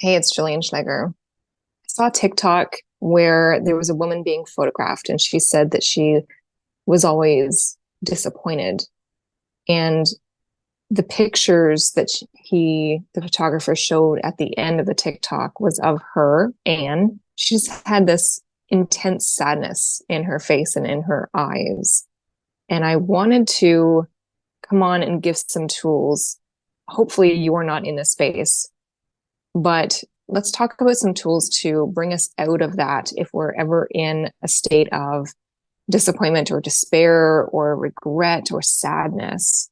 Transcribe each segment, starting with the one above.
Hey, it's Jillian Schlegger. I saw a TikTok where there was a woman being photographed, and she said that she was always disappointed. And the pictures that the photographer showed at the end of the TikTok was of her, and she just had this intense sadness in her face and in her eyes. And I wanted to come on and give some tools. Hopefully, you are not in this space, but let's talk about some tools to bring us out of that if we're ever in a state of disappointment or despair or regret or sadness.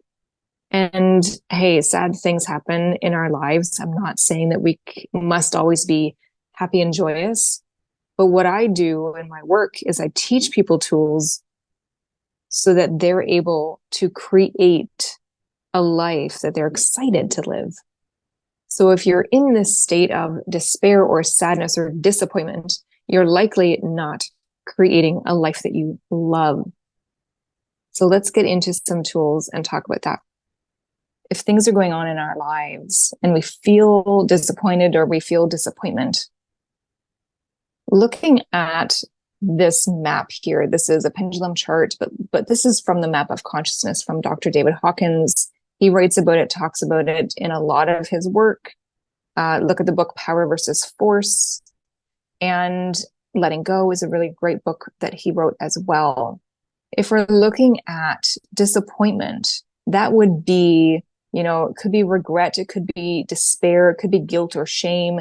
And hey, sad things happen in our lives. I'm not saying that we must always be happy and joyous. But what I do in my work is I teach people tools so that they're able to create a life that they're excited to live. So if you're in this state of despair or sadness or disappointment, you're likely not creating a life that you love. So let's get into some tools and talk about that. If things are going on in our lives and we feel disappointed or we feel disappointment, looking at this map here, this is a pendulum chart, but this is from the map of consciousness from Dr. David Hawkins. He writes about it, talks about it in a lot of his work. Look at the book Power versus Force, and Letting Go is a really great book that he wrote as well. If we're looking at disappointment, that would be, it could be regret, it could be despair, it could be guilt or shame.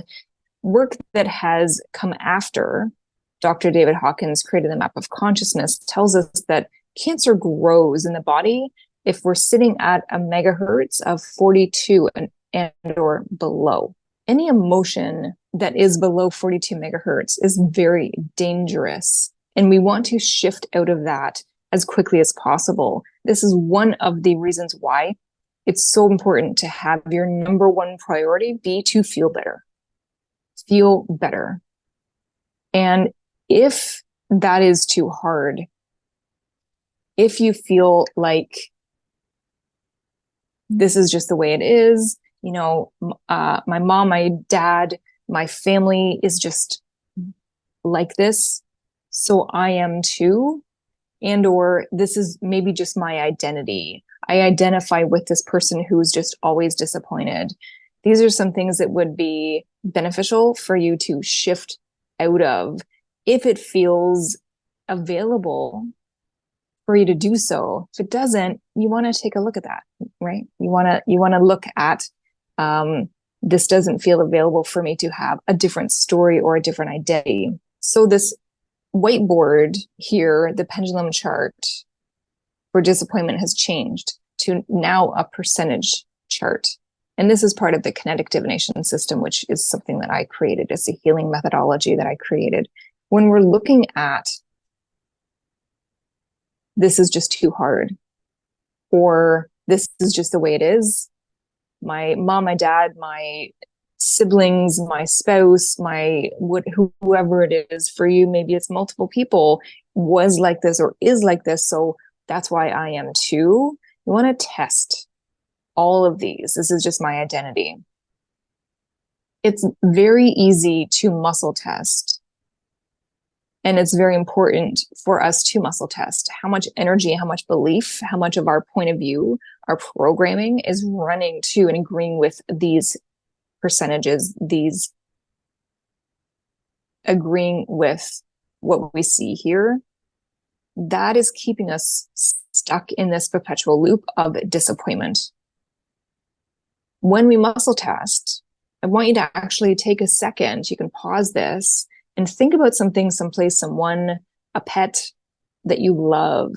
Work that has come after Dr. David Hawkins created the map of consciousness tells us that cancer grows in the body if we're sitting at a megahertz of 42 and or below. Any emotion that is below 42 megahertz is very dangerous. And we want to shift out of that as quickly as possible. This is one of the reasons why it's so important to have your number one priority be to feel better. Feel better. And if that is too hard, if you feel like this is just the way it is, my mom, my dad, my family is just like this, so I am too. And or this is maybe just my identity. I identify with this person who's just always disappointed. These are some things that would be beneficial for you to shift out of if it feels available for you to do so. If it doesn't, you want to take a look at that, right? You want to look at this doesn't feel available for me to have a different story or a different identity. So this whiteboard here, the pendulum chart for disappointment has changed to now a percentage chart. And this is part of the kinetic divination system, which is something that I created. It's a healing methodology that I created. When we're looking at this is just too hard, or this is just the way it is, my mom, my dad, my siblings, my spouse, whoever it is for you, maybe it's multiple people, was like this or is like this, so that's why I am too. You want to test all of these. This is just my identity. It's very easy to muscle test. And it's very important for us to muscle test how much energy, how much belief, how much of our point of view, our programming is running to and agreeing with these percentages, these agreeing with what we see here. That is keeping us stuck in this perpetual loop of disappointment. When we muscle test, I want you to actually take a second. You can pause this and think about something, someplace, someone, a pet that you love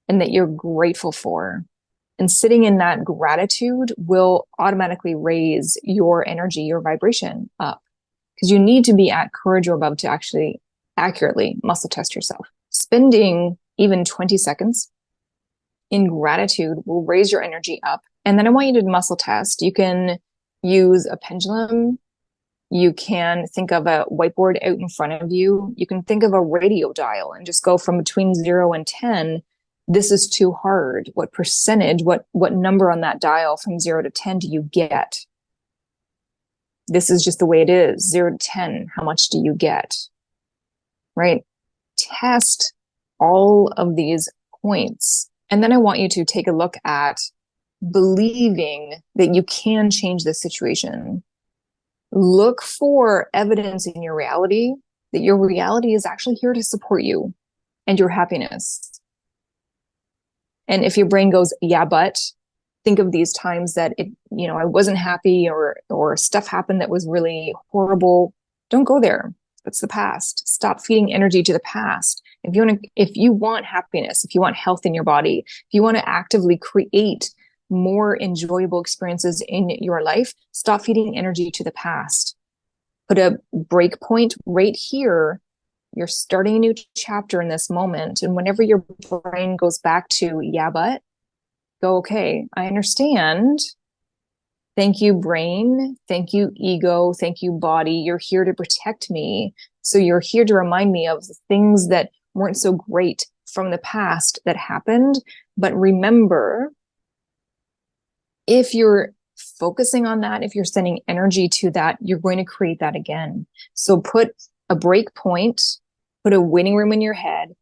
and that you're grateful for. And sitting in that gratitude will automatically raise your energy, your vibration up, because you need to be at courage or above to actually accurately muscle test yourself. Spending even 20 seconds in gratitude will raise your energy up. And then I want you to muscle test. You can use a pendulum. You can think of a whiteboard out in front of you. You can think of a radio dial and just go from between 0 and 10. This is too hard. What percentage, what number on that dial from 0 to 10 do you get? This is just the way it is. 0 to 10, how much do you get? Right? Test all of these points. And then I want you to take a look at believing that you can change the situation. Look for evidence in your reality that your reality is actually here to support you and your happiness. And if your brain goes, yeah, but think of these times that I wasn't happy or stuff happened that was really horrible. Don't go there. It's the past. Stop feeding energy to the past. If you want happiness, if you want health in your body, if you want to actively create more enjoyable experiences in your life, stop feeding energy to the past. Put a break point right here. You're starting a new chapter in this moment. And whenever your brain goes back to, yeah, but, go, okay, I understand. Thank you, brain. Thank you, ego. Thank you, body. You're here to protect me. So you're here to remind me of the things that weren't so great from the past that happened. But remember, if you're focusing on that, if you're sending energy to that, you're going to create that again. So put a break point, put a waiting room in your head,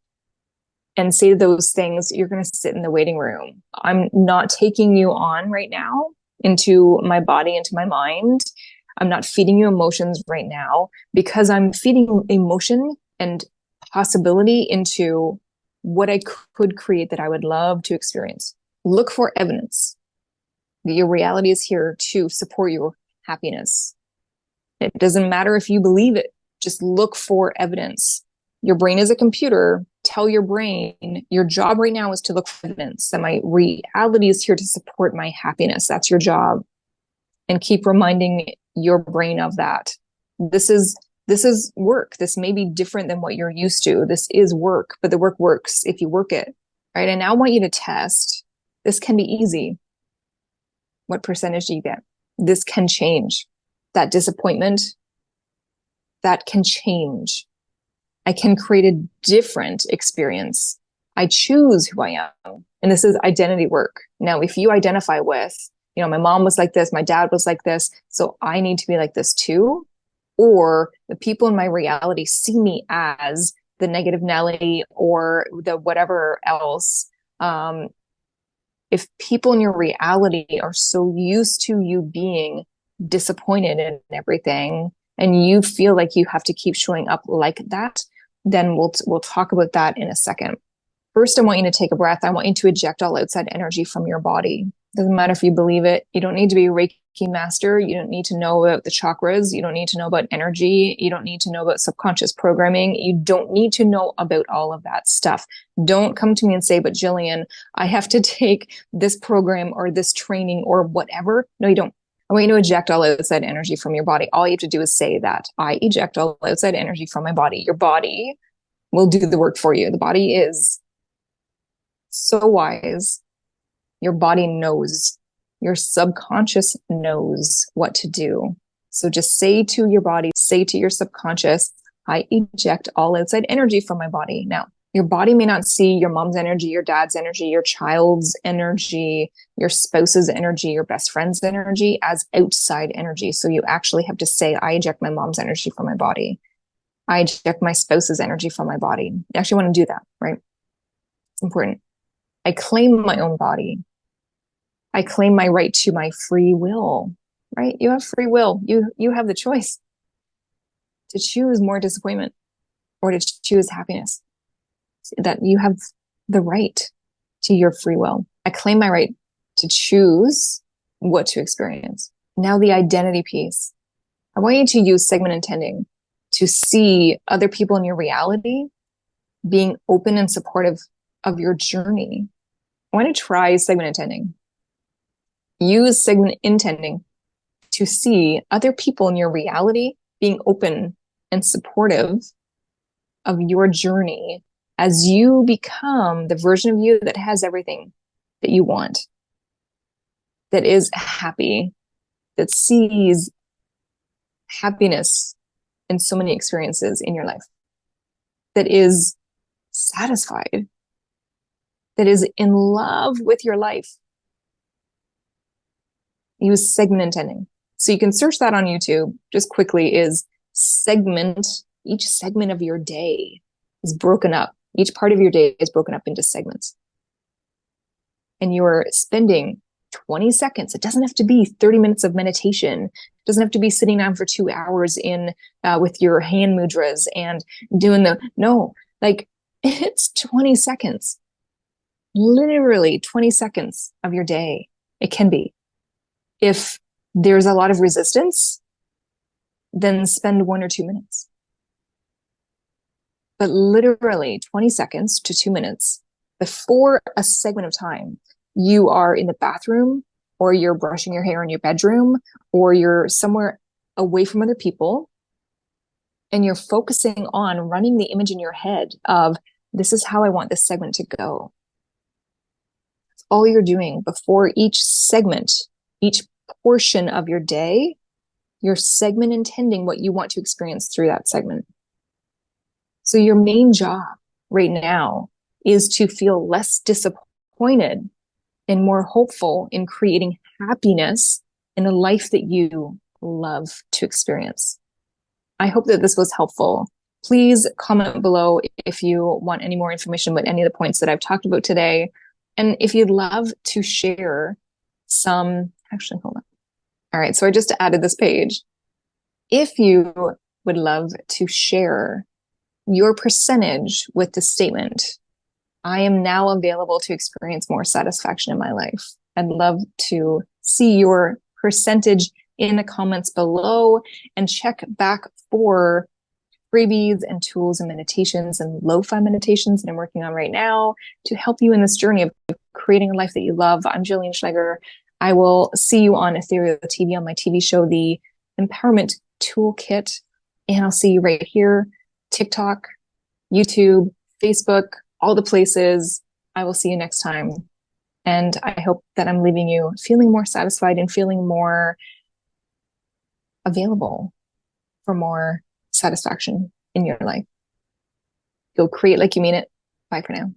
and say those things. You're going to sit in the waiting room. I'm not taking you on right now into my body, into my mind. I'm not feeding you emotions right now, because I'm feeding emotion and possibility into what I could create that I would love to experience. Look for evidence that your reality is here to support your happiness. It doesn't matter if you believe it. Just look for evidence. Your brain is a computer. Tell your brain, your job right now is to look for evidence that my reality is here to support my happiness. That's your job. And keep reminding your brain of that. This is work. This may be different than what you're used to. This is work, but the work works if you work it, right? And now I want you to test. This can be easy. What percentage do you get? This can change. That disappointment, that can change. I can create a different experience. I choose who I am. And this is identity work. Now, if you identify with, my mom was like this, my dad was like this, so I need to be like this too. Or the people in my reality see me as the negative Nelly or the whatever else. If people in your reality are so used to you being disappointed in everything, and you feel like you have to keep showing up like that, then we'll talk about that in a second. First, I want you to take a breath. I want you to eject all outside energy from your body. Doesn't matter if you believe it. You don't need to be a Reiki master. You don't need to know about the chakras. You don't need to know about energy. You don't need to know about subconscious programming. You don't need to know about all of that stuff. Don't come to me and say, but Jillian, I have to take this program or this training or whatever. No, you don't. I want you to eject all outside energy from your body. All you have to do is say that. I eject all outside energy from my body. Your body will do the work for you. The body is so wise. Your body knows. Your subconscious knows what to do. So just say to your body, say to your subconscious, I eject all outside energy from my body. Now, your body may not see your mom's energy, your dad's energy, your child's energy, your spouse's energy, your best friend's energy as outside energy. So you actually have to say, I eject my mom's energy from my body. I eject my spouse's energy from my body. You actually want to do that, right? It's important. I claim my own body. I claim my right to my free will, right? You have free will. You have the choice to choose more disappointment or to choose happiness. That you have the right to your free will. I claim my right to choose what to experience. Now the identity piece. I want you to use segment intending to see other people in your reality being open and supportive of your journey. I want to try segment intending. Use segment intending to see other people in your reality being open and supportive of your journey as you become the version of you that has everything that you want, that is happy, that sees happiness in so many experiences in your life, that is satisfied, that is in love with your life. Use segment intending. So you can search that on YouTube just quickly is segment, each segment of your day is broken up. Each part of your day is broken up into segments. And you're spending 20 seconds. It doesn't have to be 30 minutes of meditation. It doesn't have to be sitting down for 2 hours in with your hand mudras and doing like it's 20 seconds, literally 20 seconds of your day. It can be. If there's a lot of resistance, then spend 1 or 2 minutes. But literally 20 seconds to 2 minutes before a segment of time, you are in the bathroom, or you're brushing your hair in your bedroom, or you're somewhere away from other people, and you're focusing on running the image in your head of, this is how I want this segment to go. That's all you're doing before each segment, each portion of your day, your segment intending what you want to experience through that segment. So your main job right now is to feel less disappointed and more hopeful in creating happiness in a life that you love to experience. I hope that this was helpful. Please comment below if you want any more information about any of the points that I've talked about today. And if you'd love to share actually, hold on. All right, so I just added this page. If you would love to share your percentage with the statement, I am now available to experience more satisfaction in my life. I'd love to see your percentage in the comments below, and check back for freebies and tools and meditations and lo-fi meditations that I'm working on right now to help you in this journey of creating a life that you love. I'm Jillian Schneger. I will see you on Ethereal TV on my TV show, The Empowerment Toolkit. And I'll see you right here, TikTok, YouTube, Facebook, all the places. I will see you next time. And I hope that I'm leaving you feeling more satisfied and feeling more available for more satisfaction in your life. Go create like you mean it. Bye for now.